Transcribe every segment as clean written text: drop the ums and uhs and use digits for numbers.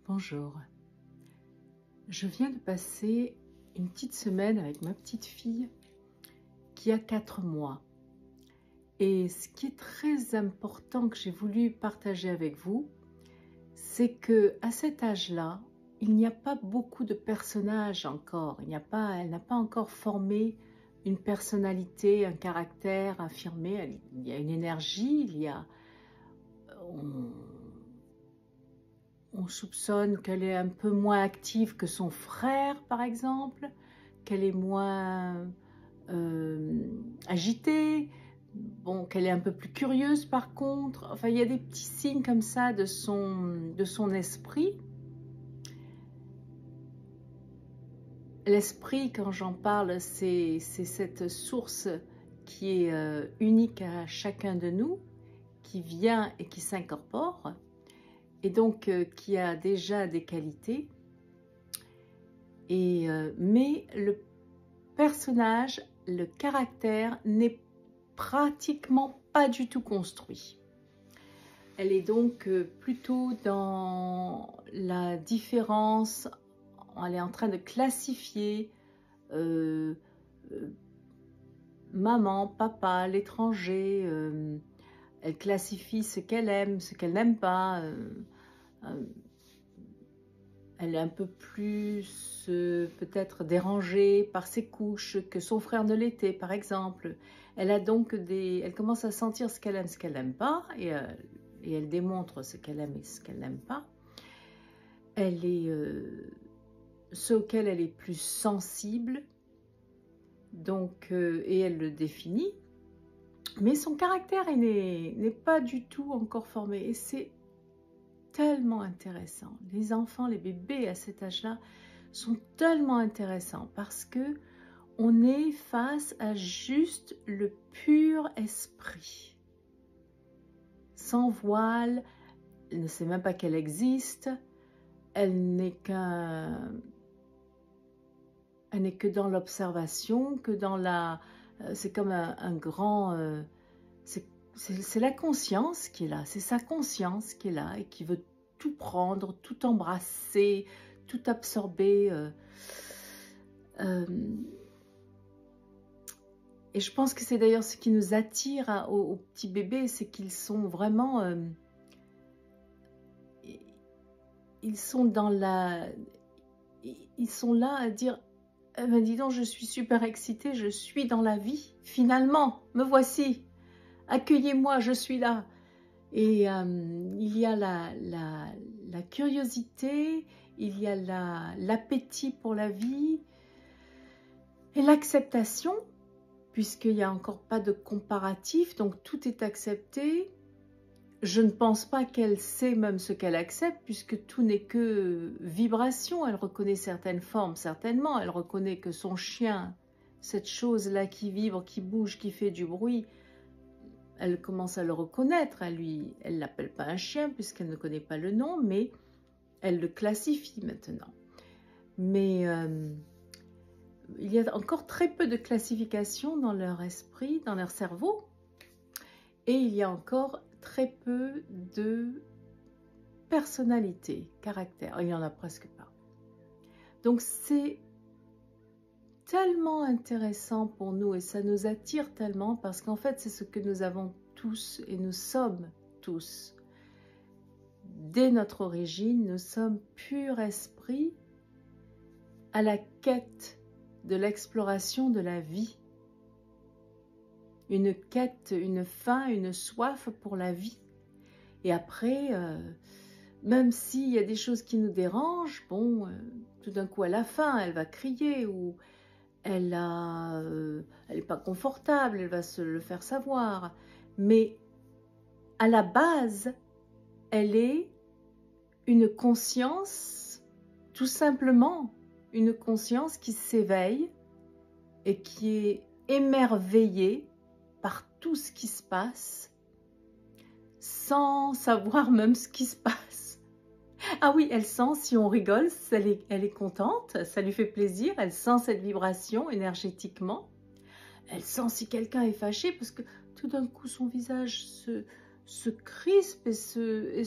Bonjour, je viens de passer une petite semaine avec ma petite fille qui a 4 mois. Et ce qui est très important que j'ai voulu partager avec vous, c'est que à cet âge-là, il n'y a pas beaucoup de personnages encore. Elle n'a pas encore formé une personnalité, un caractère affirmé. Il y a une énergie, on soupçonne qu'elle est un peu moins active que son frère, par exemple, qu'elle est moins agitée, bon, qu'elle est un peu plus curieuse par contre. Enfin, il y a des petits signes comme ça de son esprit. L'esprit, quand j'en parle, c'est cette source qui est unique à chacun de nous, qui vient et qui s'incorpore, et donc qui a déjà des qualités. Mais le personnage, le caractère n'est pratiquement pas du tout construit. Elle est donc plutôt dans la différence, elle est en train de classifier maman, papa, l'étranger, elle classifie ce qu'elle aime, ce qu'elle n'aime pas, elle est un peu plus peut-être dérangée par ses couches que son frère ne l'était, par exemple. Elle a donc elle commence à sentir ce qu'elle aime, ce qu'elle n'aime pas, et elle démontre ce qu'elle aime et ce qu'elle n'aime pas. Elle est ce auquel elle est plus sensible, donc et elle le définit. Mais son caractère n'est pas du tout encore formé, et c'est tellement intéressant. Les enfants, les bébés à cet âge-là sont tellement intéressants parce que on est face à juste le pur esprit, sans voile. Elle ne sait même pas qu'elle existe. Elle n'est que dans l'observation, que dans la. C'est comme un grand. C'est la conscience qui est là, c'est sa conscience qui est là et qui veut tout prendre, tout embrasser, tout absorber. Et je pense que c'est d'ailleurs ce qui nous attire aux petits bébés, c'est qu'ils sont vraiment... ils sont dans la... Ils sont là à dire eh ben, dis donc, je suis super excitée, je suis dans la vie, finalement, me voici. Accueillez-moi, je suis là. Et il y a la curiosité, il y a l'appétit pour la vie et l'acceptation, puisqu'il n'y a encore pas de comparatif, donc tout est accepté. Je ne pense pas qu'elle sait même ce qu'elle accepte, puisque tout n'est que vibration. Elle reconnaît certaines formes, certainement. Elle reconnaît que son chien, cette chose-là qui vibre, qui bouge, qui fait du bruit, elle commence à le reconnaître. Elle ne l'appelle pas un chien puisqu'elle ne connaît pas le nom, mais elle le classifie maintenant. Mais il y a encore très peu de classification dans leur esprit, dans leur cerveau. Et il y a encore très peu de personnalité, caractère. Il n'y en a presque pas. Donc c'est tellement intéressant pour nous et ça nous attire tellement parce qu'en fait c'est ce que nous avons tous et nous sommes tous. Dès notre origine, nous sommes pur esprit à la quête de l'exploration de la vie. Une quête, une faim, une soif pour la vie. Et après, même s'il y a des choses qui nous dérangent, bon, tout d'un coup elle a faim, elle va crier ou elle n'est pas confortable, elle va se le faire savoir. Mais à la base, elle est une conscience, tout simplement, une conscience qui s'éveille et qui est émerveillée par tout ce qui se passe, sans savoir même ce qui se passe. Ah oui, elle sent, si on rigole, elle est contente, ça lui fait plaisir, elle sent cette vibration énergétiquement. Elle sent si quelqu'un est fâché, parce que tout d'un coup, son visage se crispe et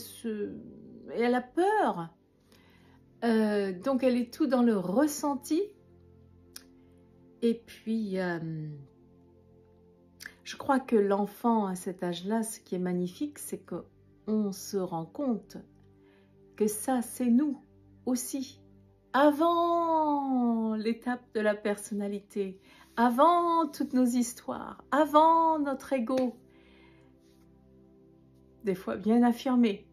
elle a peur. Donc elle est tout dans le ressenti. Et puis, je crois que l'enfant à cet âge-là, ce qui est magnifique, c'est qu'on se rend compte que ça, c'est nous aussi. Avant l'étape de la personnalité, avant toutes nos histoires, avant notre ego, des fois bien affirmé.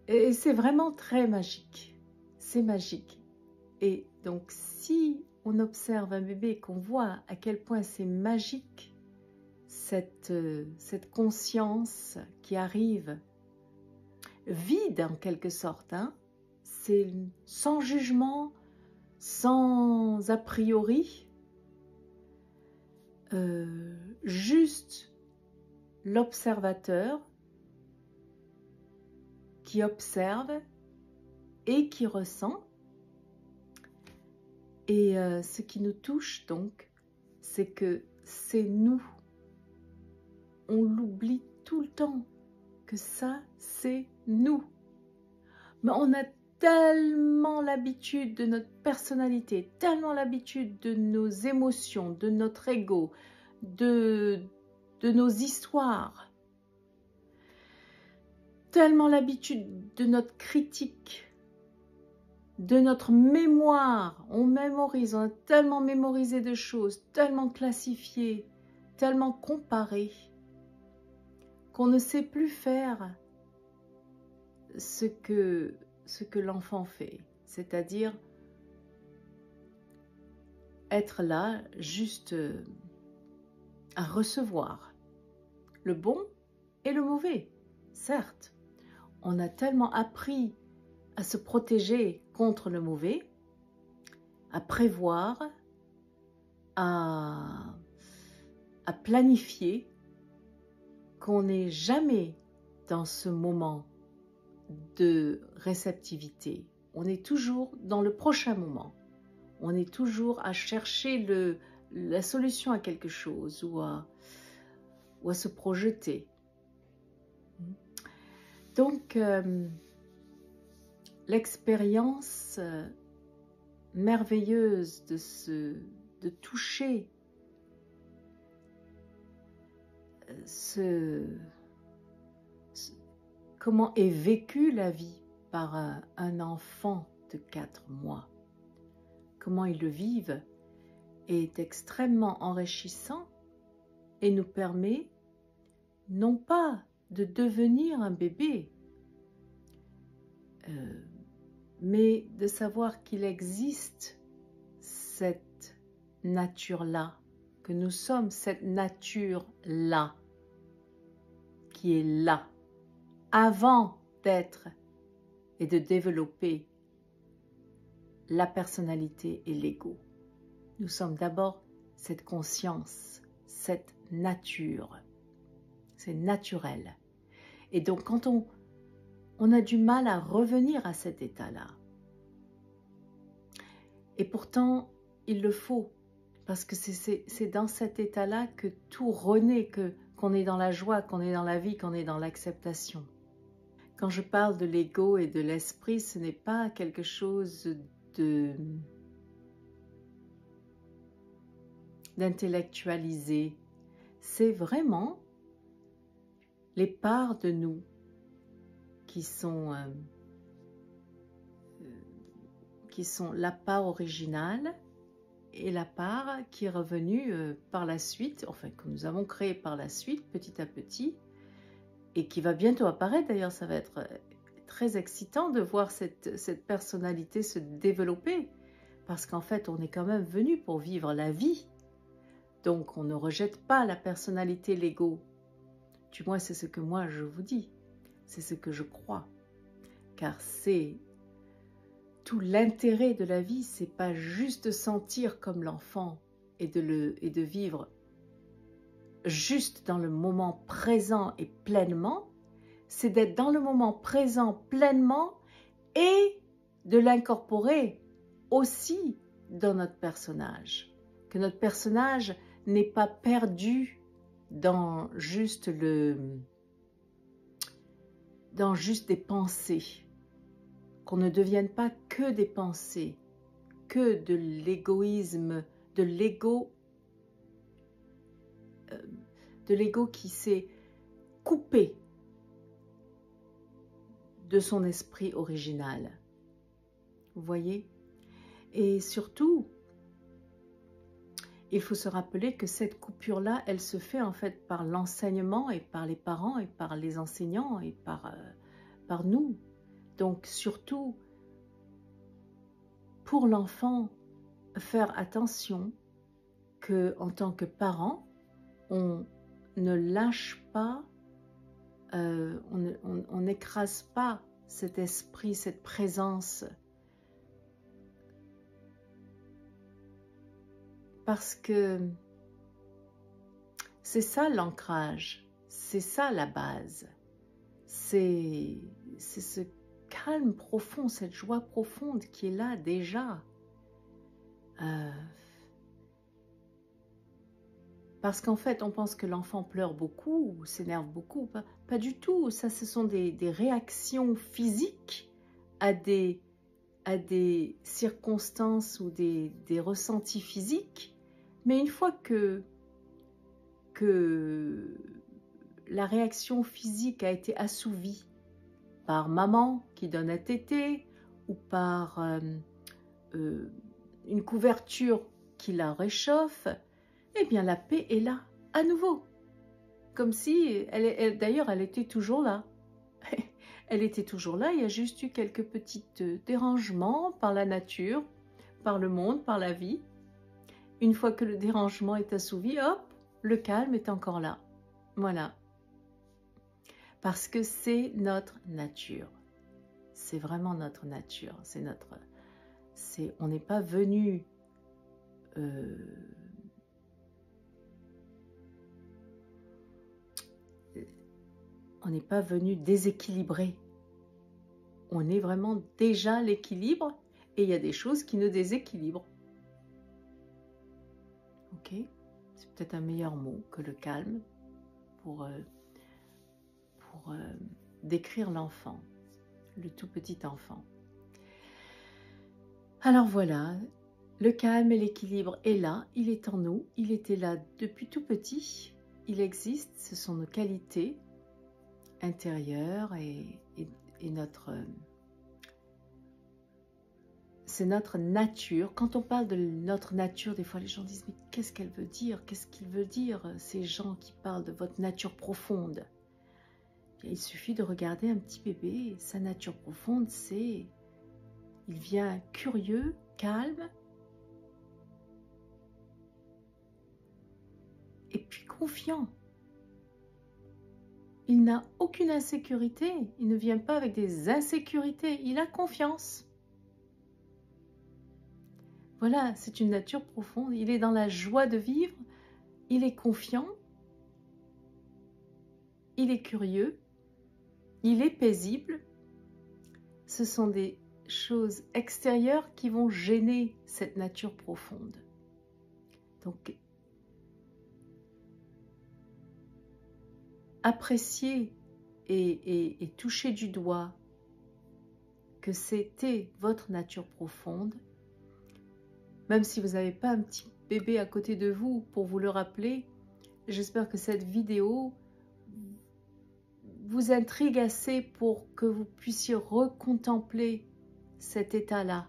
Et c'est vraiment très magique. C'est magique. Et donc, si on observe un bébé et qu'on voit à quel point c'est magique, cette conscience qui arrive, vide en quelque sorte, hein, c'est sans jugement, sans a priori, juste l'observateur qui observe et qui ressent. Et ce qui nous touche donc, c'est que c'est nous. On l'oublie tout le temps, que ça, c'est nous. Mais on a tellement l'habitude de notre personnalité, tellement l'habitude de nos émotions, de notre ego, de nos histoires, tellement l'habitude de notre critique, de notre mémoire. On mémorise, on a tellement mémorisé de choses, tellement classifié, tellement comparé, qu'on ne sait plus faire ce que l'enfant fait, c'est-à-dire être là juste à recevoir le bon et le mauvais. Certes, on a tellement appris à se protéger contre le mauvais, à prévoir, à planifier, qu'on n'est jamais dans ce moment de réceptivité. On est toujours dans le prochain moment. On est toujours à chercher la solution à quelque chose ou à se projeter. Donc, l'expérience merveilleuse de toucher comment est vécue la vie par un enfant de 4 mois, comment ils le vivent, est extrêmement enrichissant et nous permet non pas de devenir un bébé, mais de savoir qu'il existe cette nature-là, que nous sommes cette nature-là, qui est là, avant d'être et de développer la personnalité et l'ego. Nous sommes d'abord cette conscience, cette nature. C'est naturel. Et donc, quand on a du mal à revenir à cet état-là, et pourtant, il le faut, parce que c'est dans cet état-là que tout renaît, qu'on est dans la joie, qu'on est dans la vie, qu'on est dans l'acceptation. Quand je parle de l'ego et de l'esprit, ce n'est pas quelque chose d'intellectualisé. C'est vraiment les parts de nous qui sont la part originale et la part qui est revenue par la suite, enfin que nous avons créée par la suite, petit à petit, et qui va bientôt apparaître. D'ailleurs, ça va être très excitant de voir cette personnalité se développer, parce qu'en fait, on est quand même venu pour vivre la vie. Donc, on ne rejette pas la personnalité, l'ego. Du moins, c'est ce que moi, je vous dis. C'est ce que je crois. Car c'est tout l'intérêt de la vie, c'est pas juste de sentir comme l'enfant et de vivre juste dans le moment présent et pleinement, c'est d'être dans le moment présent pleinement et de l'incorporer aussi dans notre personnage. Que notre personnage n'est pas perdu dans juste dans juste des pensées, qu'on ne devienne pas que des pensées, que de l'égoïsme, de l'ego qui s'est coupé de son esprit original. Vous voyez? Et surtout, il faut se rappeler que cette coupure-là, elle se fait en fait par l'enseignement et par les parents et par les enseignants et par nous. Donc surtout, pour l'enfant, faire attention qu'en tant que parent, on ne lâche pas, on n'écrase pas cet esprit, cette présence. Parce que c'est ça l'ancrage, c'est ça la base. C'est ce calme profond, cette joie profonde qui est là déjà. Parce qu'en fait, on pense que l'enfant pleure beaucoup ou s'énerve beaucoup. Pas du tout. Ça, ce sont des réactions physiques à des circonstances ou des ressentis physiques. Mais une fois que la réaction physique a été assouvie par maman qui donne à téter ou par une couverture qui la réchauffe, eh bien la paix est là, à nouveau. Comme si, d'ailleurs, elle était toujours là. Elle était toujours là, il y a juste eu quelques petits dérangements par la nature, par le monde, par la vie. Une fois que le dérangement est assouvi, hop, le calme est encore là. Voilà. Parce que c'est notre nature. C'est vraiment notre nature. On n'est pas venu on n'est pas venu déséquilibrer. On est vraiment déjà l'équilibre et il y a des choses qui nous déséquilibrent. Ok? C'est peut-être un meilleur mot que le calme pour décrire l'enfant, le tout petit enfant. Alors voilà, le calme et l'équilibre est là, il est en nous, il était là depuis tout petit, il existe, ce sont nos qualités intérieures et c'est notre nature. Quand on parle de notre nature, des fois les gens disent « Mais qu'est-ce qu'elle veut dire? Qu'est-ce qu'il veut dire ces gens qui parlent de votre nature profonde ?» Il suffit de regarder un petit bébé, sa nature profonde, c'est... Il vient curieux, calme, et puis confiant. Il n'a aucune insécurité, il ne vient pas avec des insécurités, il a confiance. Voilà, c'est une nature profonde, il est dans la joie de vivre, il est confiant, il est curieux, il est paisible. Ce sont des choses extérieures qui vont gêner cette nature profonde. Donc, apprécier et toucher du doigt que c'était votre nature profonde, même si vous n'avez pas un petit bébé à côté de vous pour vous le rappeler, j'espère que cette vidéo vous intrigue assez pour que vous puissiez recontempler cet état-là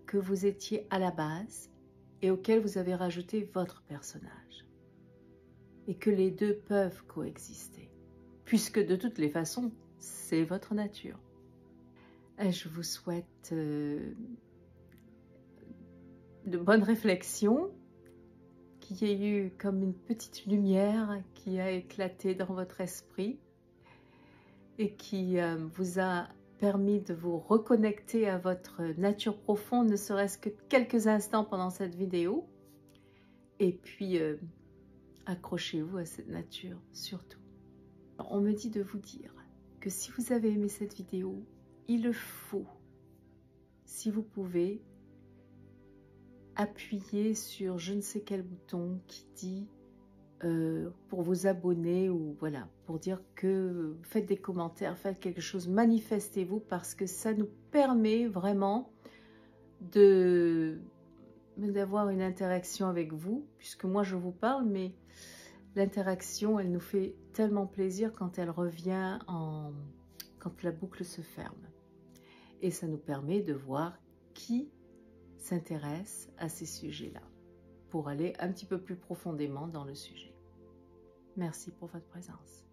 que vous étiez à la base et auquel vous avez rajouté votre personnage. Et que les deux peuvent coexister, puisque de toutes les façons, c'est votre nature. Et je vous souhaite de bonnes réflexions, qu'il y ait eu comme une petite lumière qui a éclaté dans votre esprit et qui vous a permis de vous reconnecter à votre nature profonde, ne serait-ce que quelques instants pendant cette vidéo. Et puis, accrochez-vous à cette nature, surtout. On me dit de vous dire que si vous avez aimé cette vidéo, il faut, si vous pouvez, appuyer sur je ne sais quel bouton qui dit pour vous abonner ou voilà, pour dire que faites des commentaires, faites quelque chose, manifestez-vous parce que ça nous permet vraiment d'avoir une interaction avec vous, puisque moi je vous parle, mais l'interaction, elle nous fait tellement plaisir quand elle revient quand la boucle se ferme. Et ça nous permet de voir qui s'intéresse à ces sujets-là, pour aller un petit peu plus profondément dans le sujet. Merci pour votre présence.